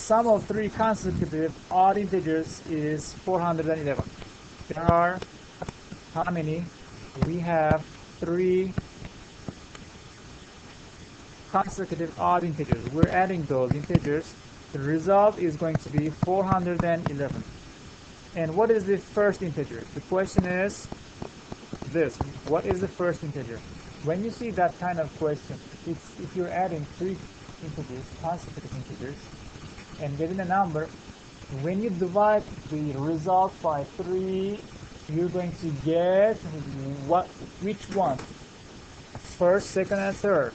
sum of three consecutive odd integers is 411. There are how many? We have three consecutive odd integers. We're adding those integers. The result is going to be 411. And what is the first integer? The question is this: what is the first integer? When you see that kind of question, it's if you're adding three integers, consecutive integers, and getting a number, when you divide the result by 3, you're going to get which one? First, second, and third.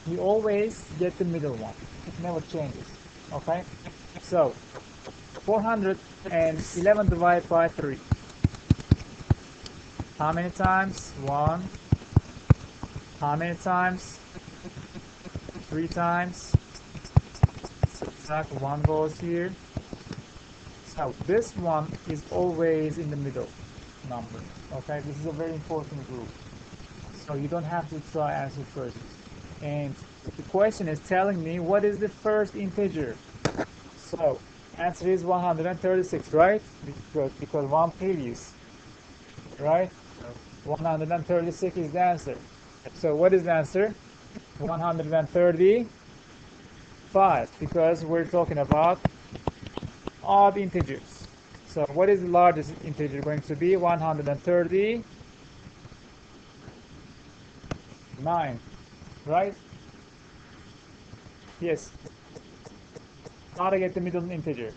You always get the middle one. It never changes. Okay? So 411 divided by 3. How many times? 1. How many times? 3 times. Subtract 1 goes here. So this one is always in the middle number. Okay, this is a very important rule. So you don't have to try answer first. And the question is telling me what is the first integer. So answer is 136, right? Because one previous, right? 136 is the answer. So what is the answer? 135, because we're talking about odd integers. So what is the largest integer going to be? 139, right? Yes. How to get the middle integer?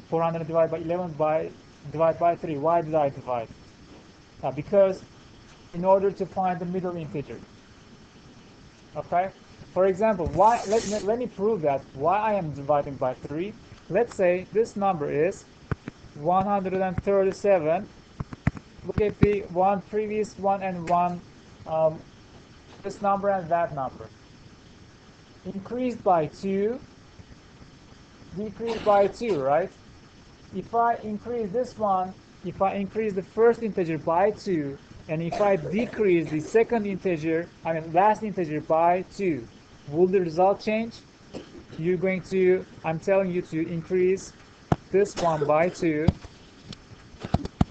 (400) divided by 11 divided by 3. Why did I divide? Because in order to find the middle integer. Okay? For example, let me prove that why I am dividing by 3. Let's say this number is 137. Look at the one previous one and one this number and that number. Increased by 2, decreased by 2, right? If I increase this one, if I increase the first integer by 2, and if I decrease the second integer, last integer by 2, will the result change? You're going to, I'm telling you to increase this one by 2,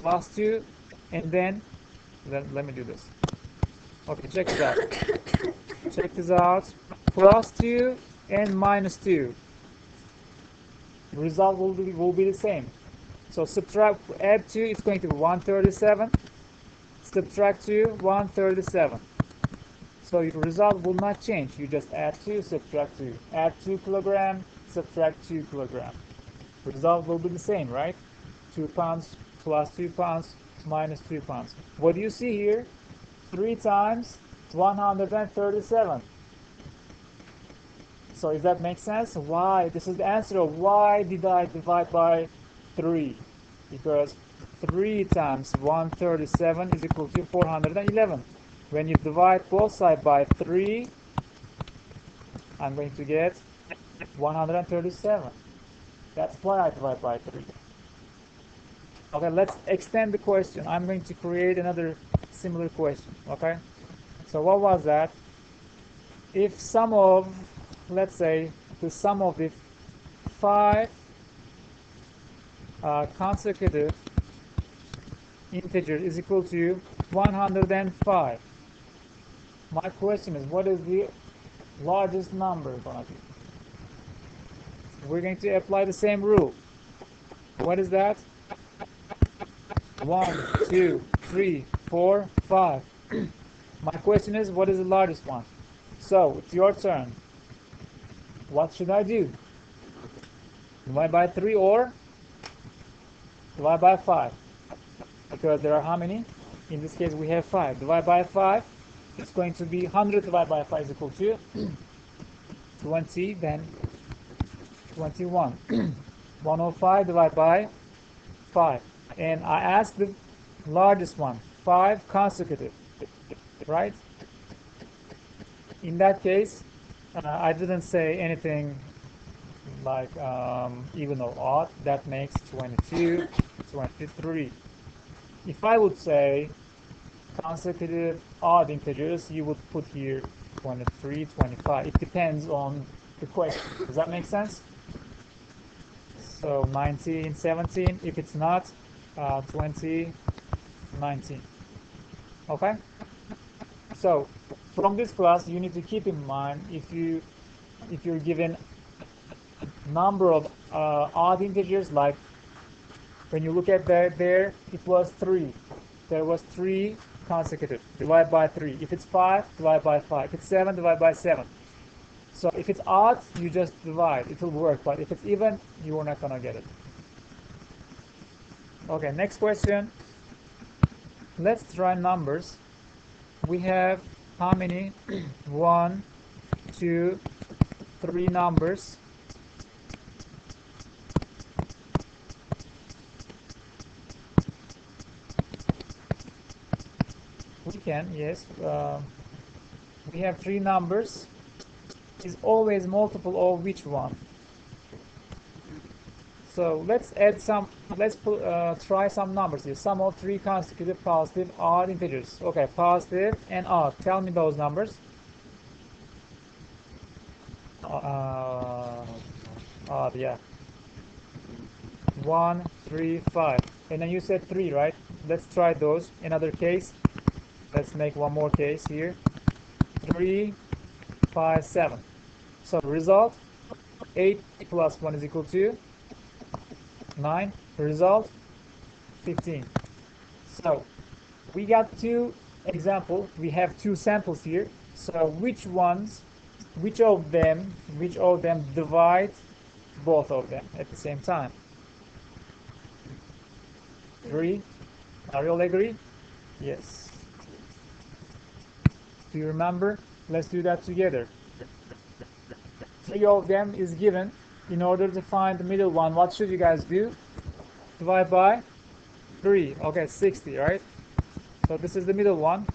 plus 2, and then let me do this. Okay, check this out. Check this out. Plus 2 and minus 2. The result will be the same. So add 2, it's going to be 137. Subtract 2, 137. So your result will not change. You just add 2, subtract 2. Add 2 kilograms, subtract 2 kilograms. The result will be the same, right? 2 pounds plus 2 pounds minus 2 pounds. What do you see here? 3 times 137. So if that makes sense, why? This is the answer of why did I divide by 3? Because 3 times 137 is equal to 411. When you divide both sides by 3, I'm going to get 137. That's why I divide by 3. Okay, let's extend the question. I'm going to create another similar question. Okay, so what was that? If sum of, let's say, the sum of the 5 consecutive integers is equal to 105. My question is, what is the largest number going to be? We're going to apply the same rule. What is that? 1, 2, 3, 4, 5. My question is, what is the largest one? So it's your turn. What should I do? Divide by 3 or divide by 5? Because there are how many? In this case we have 5. Divide by 5. It's going to be 100 divided by 5 is equal to 20, then 21. 105 divided by 5. And I asked the largest one, 5 consecutive, right? In that case, I didn't say anything like even or odd. That makes 22, 23. If I would say consecutive odd integers, you would put here 23, 25. It depends on the question. Does that make sense? So 19, 17. If it's not, 20, 19. Okay? So from this class, you need to keep in mind if you're given number of odd integers, like when you look at there, it was 3. There was 3 consecutive. Divide by 3. If it's 5, divide by 5. If it's 7, divide by 7. So if it's odd, you just divide. It will work. But if it's even, you are not going to get it. Okay, next question. Let's try numbers. We have how many? 1, 2, 3 numbers. We can, yes. We have 3 numbers. Is always multiple of which one? So let's add some. Let's try some numbers here. Sum of 3 consecutive positive odd integers. Okay, positive and odd. Tell me those numbers. Odd, yeah. 1, 3, 5. And then you said 3, right? Let's try those. Another case. Let's make one more case here. 3, 5, 7. So result, 8 plus 1 is equal to 9. Result, 15. So we got 2 examples. We have 2 samples here. So which of them divide both of them at the same time? 3. Are you all agree? Yes. Do you remember? Let's do that together. 3 of them is given. In order to find the middle one, what should you guys do? Divide by 3. Okay, 60, right? So this is the middle one.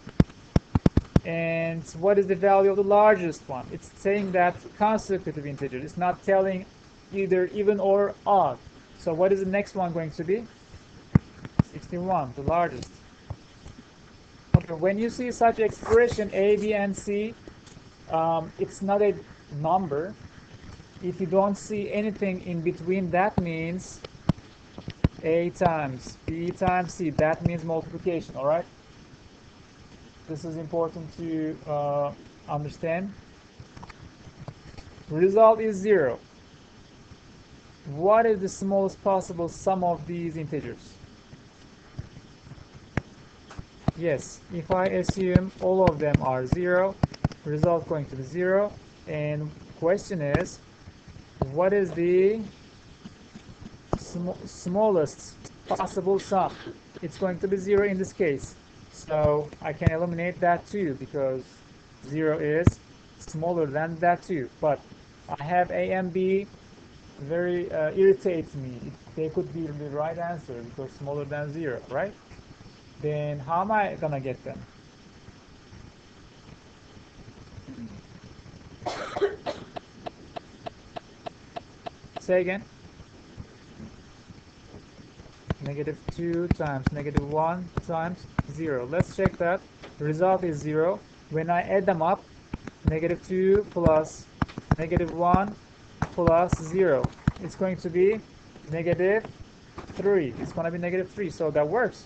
And what is the value of the largest one? It's saying that consecutive integer. It's not telling either even or odd. So what is the next one going to be? 61, the largest. Okay, when you see such expression A, B, and C, it's not a number. If you don't see anything in between, that means A times B times C. That means multiplication, all right? This is important to understand. Result is 0. What is the smallest possible sum of these integers? Yes, if I assume all of them are 0, result going to be 0. And question is, what is the smallest possible sum? It's going to be 0 in this case. So I can eliminate that too, because 0 is smaller than that too. But I have A and B, very irritates me. They could be the right answer because smaller than 0, right? Then how am I gonna get them? Say again. -2 times -1 times 0. Let's check that. The result is 0. When I add them up, -2 plus -1 plus 0. It's going to be -3. It's going to be -3. So that works.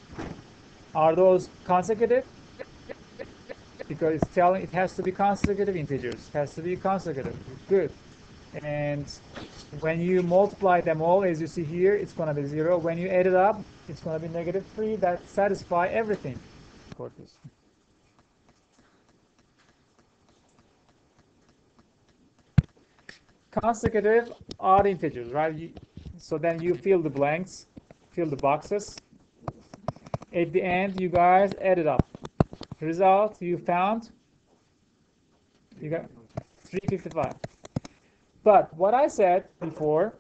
Are those consecutive? Because it's telling it has to be consecutive integers. It has to be consecutive. Good. And when you multiply them all, as you see here, it's going to be 0. When you add it up, it's going to be -3. That satisfies everything. Consecutive odd integers, right? So then you fill the blanks, fill the boxes. At the end, you guys add it up. Result you found, you got 355. But what I said before,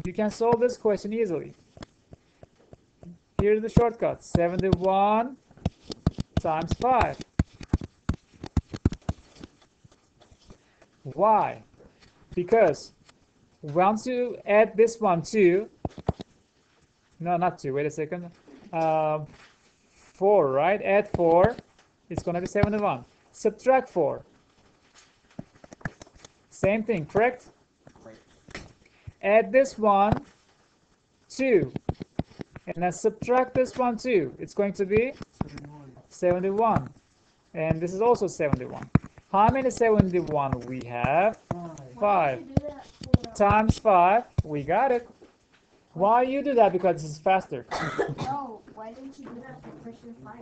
you can solve this question easily. Here's the shortcut: 71 times 5. Why? Because once you add this one too, no, not 2, wait a second, 4, right? Add 4, It's going to be 71. Subtract 4. Same thing, correct? Right. Add this one, 2. And then subtract this one, 2. It's going to be 71. And this is also 71. How many 71 we have? 5. Times 5. We got it. Why you do that? Because this is faster. No, why didn't you do that for question 5?